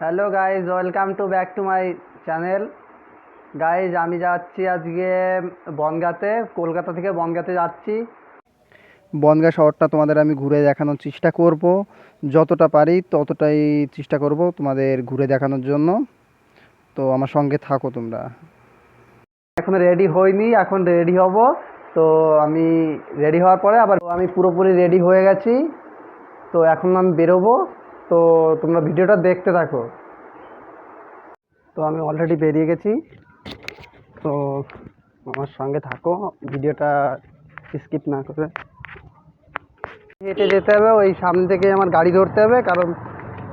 Hello guys, welcome to back to my channel. Guys, আমি যাচ্ছি আজকে বনগাঁতে। কলকাতা থেকে বনগাঁতে যাচ্ছি। বনগাঁ শহরটা তোমাদের আমি ঘুরে দেখানোর চেষ্টা করব, যতটা পারি ততটাই চেষ্টা করব তোমাদের ঘুরে দেখানোর জন্য। তো আমার সঙ্গে থাকো তোমরা। এখন রেডি হইনি, এখন রেডি হব। তো আমি রেডি হওয়ার পরে আবার আমি পুরোপুরি রেডি হয়ে গেছি। তো এখন আমি বেরোবো। তো তোমরা ভিডিওটা দেখতে থাকো। তো আমি অলরেডি বেরিয়ে গেছি। তো আমার সঙ্গে থাকো, ভিডিওটা স্কিপ না করে। হেঁটে যেতে হবে, ওই সামনে থেকে আমার গাড়ি ধরতে হবে, কারণ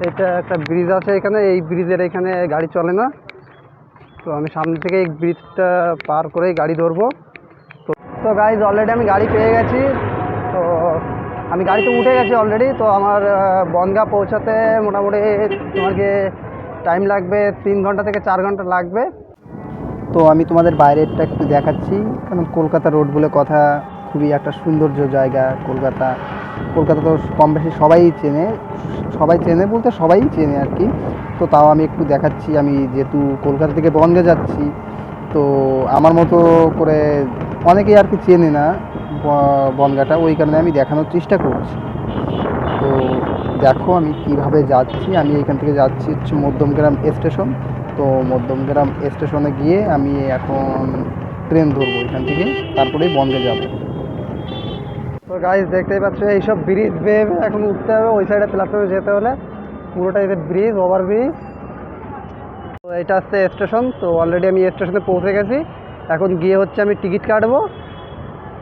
এটা একটা ব্রিজ আছে এখানে, এই ব্রিজের এখানে গাড়ি চলে না। তো আমি সামনে থেকে এই ব্রিজটা পার করেই গাড়ি ধরবো। তো তো গাইজ, অলরেডি আমি গাড়ি পেয়ে গেছি। তো আমি গাড়িতে উঠে গেছি অলরেডি। তো আমার বনগাঁ পৌঁছাতে মোটামুটি তোমাকে টাইম লাগবে 3 ঘন্টা থেকে 4 ঘন্টা লাগবে। তো আমি তোমাদের বাইরেরটা একটু দেখাচ্ছি, কারণ কলকাতা রোড বলে কথা, খুবই একটা সৌন্দর্য জায়গা কলকাতা। কলকাতা তো কম বেশি সবাই চেনে, সবাই চেনে বলতে সবাই চেনে আর কি। তো তাও আমি একটু দেখাচ্ছি, আমি যেহেতু কলকাতা থেকে বনগাঁ যাচ্ছি, তো আমার মতো করে অনেকেই আর কি চেনে না বনগাঁটা, ওই কারণে আমি দেখানোর চেষ্টা করছি। তো দেখো আমি কিভাবে যাচ্ছি। আমি এখান থেকে যাচ্ছি হচ্ছে মধ্যমগ্রাম স্টেশন। তো মধ্যমগ্রাম স্টেশনে গিয়ে আমি এখন ট্রেন ধরবো এখান থেকে, তারপরেই বনগাঁ যাব। তো গাইজ, দেখতেই পাচ্ছ এইসব ব্রিজ বেয়ে এখন উঠতে হবে, ওই সাইডে প্ল্যাটফর্মে যেতে হলে। পুরোটা এদের ব্রিজ, ওভার ব্রিজ। তো এটা হচ্ছে স্টেশন। তো অলরেডি আমি স্টেশনে পৌঁছে গেছি। এখন গিয়ে হচ্ছে আমি টিকিট কাটবো।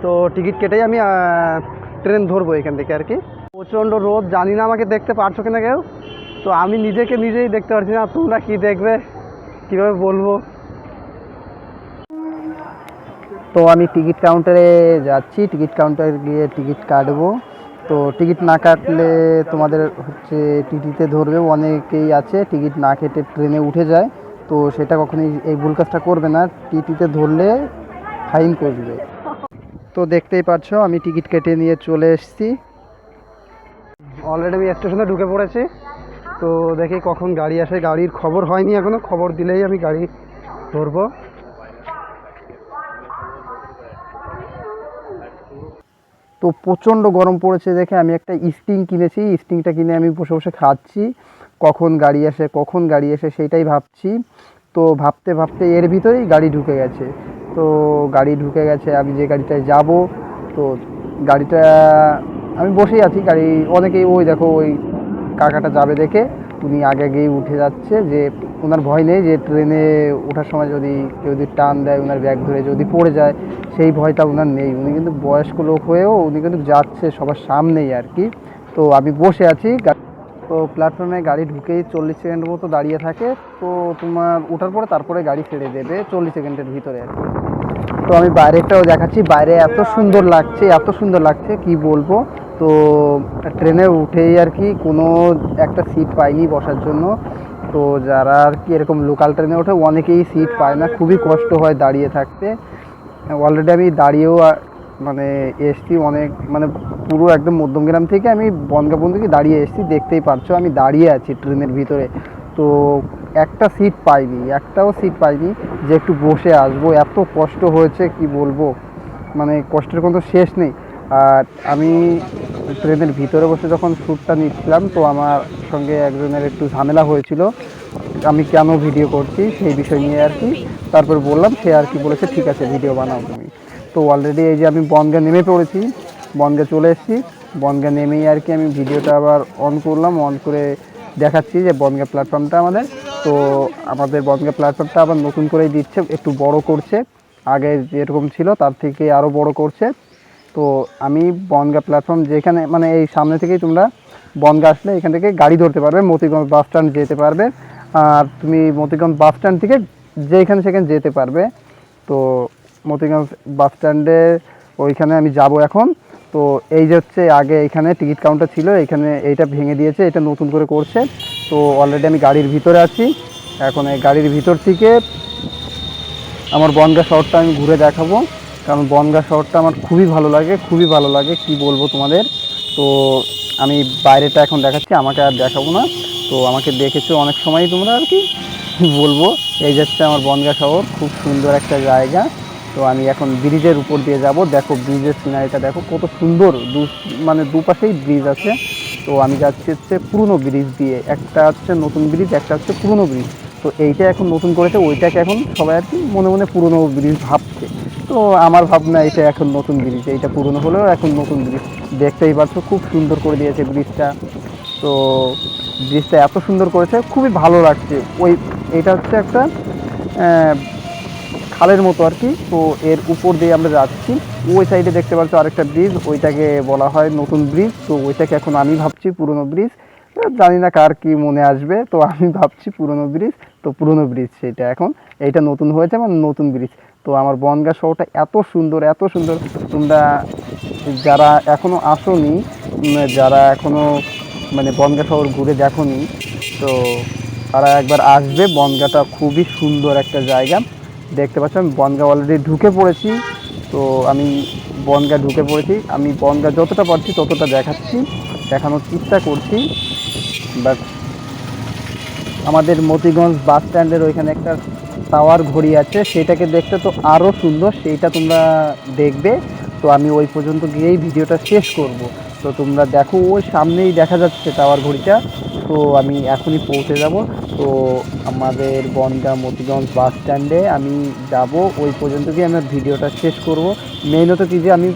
তো টিকিট কেটেই আমি ট্রেন ধরবো এখান থেকে আর কি। প্রচণ্ড রোদ, জানি না আমাকে দেখতে পারছো কিনা কেউ। তো আমি নিজেকে নিজেই দেখতে পারছি না, তোমরা কি দেখবে কীভাবে বলবো। তো আমি টিকিট কাউন্টারে যাচ্ছি, টিকিট কাউন্টারে গিয়ে টিকিট কাটবো। তো টিকিট না কাটলে তোমাদের হচ্ছে টিটিতে ধরবে, অনেকেই আছে টিকিট না কেটে ট্রেনে উঠে যায়। তো সেটা কখনোই এই ভুল কাজটা করবে না, টিটিতে ধরলে ফাইন করবে। তো দেখতেই পাচ্ছো আমি টিকিট কেটে নিয়ে চলে এসেছি। অলরেডি আমি স্টেশনে ঢুকে পড়েছি। তো দেখি কখন গাড়ি আসে, গাড়ির খবর হয়নি এখনও, খবর দিলেই আমি গাড়ি ধরবো। তো প্রচণ্ড গরম পড়েছে দেখে আমি একটা স্টিং কিনেছি, স্টিংটা কিনে আমি বসে বসে খাচ্ছি। কখন গাড়ি আসে কখন গাড়ি আসে সেইটাই ভাবছি। তো ভাবতে ভাবতে এর ভিতরেই গাড়ি ঢুকে গেছে। তো গাড়ি ঢুকে গেছে, আমি যে গাড়িটায় যাব। তো গাড়িটা আমি বসেই আছি, গাড়ি অনেকেই ওই দেখো ওই কাকাটা যাবে দেখে উনি আগে আগেই উঠে যাচ্ছে, যে ওনার ভয় নেই যে ট্রেনে ওঠার সময় যদি কেউ যদি টান দেয় ওনার ব্যাগ ধরে যদি পড়ে যায়, সেই ভয়টা ওনার নেই। উনি কিন্তু বয়স্ক লোক হয়েও উনি কিন্তু যাচ্ছে সবার সামনেই আর কি। তো আমি বসে আছি। তো প্ল্যাটফর্মে গাড়ি ঢুকেই 40 সেকেন্ড মতো দাঁড়িয়ে থাকে। তো তোমার ওঠার পরে তারপরে গাড়ি ছেড়ে দেবে 40 সেকেন্ডের ভিতরে আর কি। তো আমি বাইরেটাও দেখাচ্ছি, বাইরে এত সুন্দর লাগছে, এত সুন্দর লাগছে কি বলবো। তো ট্রেনে উঠেই আর কি কোনো একটা সিট পাইনি বসার জন্য। তো যারা আর কি এরকম লোকাল ট্রেনে ওঠে অনেকেই সিট পায় না, খুবই কষ্ট হয় দাঁড়িয়ে থাকতে। অলরেডি আমি দাঁড়িয়েও মানে এসছি অনেক, মানে পুরো একদম মধ্যমগ্রাম থেকে আমি বনগাঁ পর্যন্ত দাঁড়িয়ে এসেছি, দেখতেই পারছো আমি দাঁড়িয়ে আছি ট্রেনের ভিতরে। তো একটা সিট পাইনি, একটাও সিট পাইনি যে একটু বসে আসবো, এত কষ্ট হয়েছে কি বলবো, মানে কষ্টের কোনো শেষ নেই। আর আমি ট্রেনের ভিতরে বসে যখন শ্যুটটা নিচ্ছিলাম, তো আমার সঙ্গে একজনের একটু ঝামেলা হয়েছিল, আমি কেন ভিডিও করছি সেই বিষয় নিয়ে আর কি। তারপর বললাম, সে আর কি বলেছে ঠিক আছে ভিডিও বানাও তুমি। তো অলরেডি এই যে আমি বনগাঁ নেমে পড়েছি, বনগাঁ চলে এসেছি। বনগাঁ নেমেই আর কি আমি ভিডিওটা আবার অন করলাম, অন করে দেখাচ্ছি যে বনগাঁ প্ল্যাটফর্মটা আমাদের। তো আমাদের বনগাঁ প্ল্যাটফর্মটা আবার নতুন করেই দিচ্ছে, একটু বড় করছে, আগে যেরকম ছিল তার থেকে আরও বড় করছে। তো আমি বনগাঁ প্ল্যাটফর্ম যেখানে, মানে এই সামনে থেকেই তোমরা বনগাঁ আসলে এখান থেকে গাড়ি ধরতে পারবে, মতিগঞ্জ বাস স্ট্যান্ড যেতে পারবে। আর তুমি মতিগঞ্জ বাস স্ট্যান্ড থেকে যেখানে সেখানে যেতে পারবে। তো মতিগঞ্জ বাস স্ট্যান্ডে ওইখানে আমি যাব এখন। তো এই যে হচ্ছে আগে এখানে টিকিট কাউন্টার ছিল, এখানে এইটা ভেঙে দিয়েছে, এটা নতুন করে করছে। তো অলরেডি আমি গাড়ির ভিতরে আছি। এখন এই গাড়ির ভিতর থেকে আমার বনগাঁ শহরটা আমি ঘুরে দেখাবো, কারণ বনগাঁ শহরটা আমার খুবই ভালো লাগে, খুবই ভালো লাগে কি বলবো তোমাদের। তো আমি বাইরেটা এখন দেখাচ্ছি, আমাকে আর দেখাবো না। তো তো আমাকে দেখেছো অনেক সময় তোমরা আর কি বলবো। এই যাচ্ছে আমার বনগাঁ শহর, খুব সুন্দর একটা জায়গা। তো আমি এখন ব্রিজের উপর দিয়ে যাব। দেখো ব্রিজের সিনারিটা দেখো কত সুন্দর, মানে দুপাশেই ব্রিজ আছে। তো আমি যাচ্ছি হচ্ছে পুরনো ব্রিজ দিয়ে, একটা হচ্ছে নতুন ব্রিজ, একটা হচ্ছে পুরনো ব্রিজ। তো এইটা এখন নতুন করেছে, ওইটাকে এখন সবাই আর কি মনে মনে পুরনো ব্রিজ ভাবছে। তো আমার ভাবনা এটা এখন নতুন ব্রিজ, এইটা পুরনো হলেও এখন নতুন ব্রিজ। দেখতেই পাচ্ছ খুব সুন্দর করে দিয়েছে ব্রিজটা। তো ব্রিজটা এত সুন্দর করেছে, খুবই ভালো লাগছে। ওই এটা হচ্ছে একটা খালের মতো আর কি। তো এর উপর দিয়ে আমরা যাচ্ছি। ওই সাইডে দেখতে পাচ্ছ আরেকটা ব্রিজ, ওইটাকে বলা হয় নতুন ব্রিজ। তো ওইটাকে এখন আমি ভাবছি পুরনো ব্রিজ। জানি না কার কি মনে আসবে, তো আমি ভাবছি পুরনো ব্রিজ। তো পুরনো ব্রিজ সেটা এখন, এইটা নতুন হয়েছে মানে নতুন ব্রিজ। তো আমার বনগাঁ শহরটা এত সুন্দর, এত সুন্দর। তোমরা যারা এখনও আসোনি, যারা এখনও মানে বনগাঁ শহর ঘুরে দেখোনি, তো তারা একবার আসবে। বনগাঁটা খুবই সুন্দর একটা জায়গা। দেখতে পাচ্ছ আমি বনগাঁ অলরেডি ঢুকে পড়েছি। তো আমি বনগাঁ ঢুকে পড়েছি, আমি বনগাঁ যতটা পারছি ততটা দেখানোর চেষ্টা করছি। বাট আমাদের মতিগঞ্জ বাস স্ট্যান্ডের ওইখানে একটা টাওয়ার ঘড়ি আছে, সেটাকে দেখতে তো আরও সুন্দর, সেইটা তোমরা দেখবে। তো আমি ওই পর্যন্ত গিয়েই ভিডিওটা শেষ করব। তো তোমরা দেখো ওই সামনেই দেখা যাচ্ছে টাওয়ার ঘড়িটা। তো আমি এখনই পৌঁছে যাব। তো আমাদের বনগাঁ মতিগঞ্জ বাস স্ট্যান্ডে আমি যাব, ওই পর্যন্ত গিয়ে আমার ভিডিওটা শেষ করব। মেইনত কি যে আমি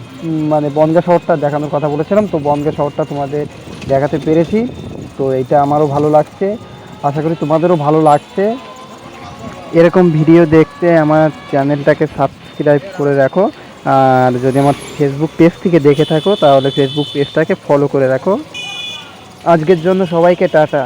মানে বনগাঁ শহরটা দেখানোর কথা বলেছিলাম, তো বনগাঁ শহরটা তোমাদের দেখাতে পেরেছি। তো এইটা আমারও ভালো লাগছে, আশা করি তোমাদেরও ভালো লাগছে। এরকম ভিডিও দেখতে আমার চ্যানেলটাকে সাবস্ক্রাইব করে রাখো। আর যদি আমার ফেসবুক পেজ থেকে দেখে থাকো তাহলে ফেসবুক পেজটাকে ফলো করে রাখো। আজকের জন্য সবাইকে টাটা।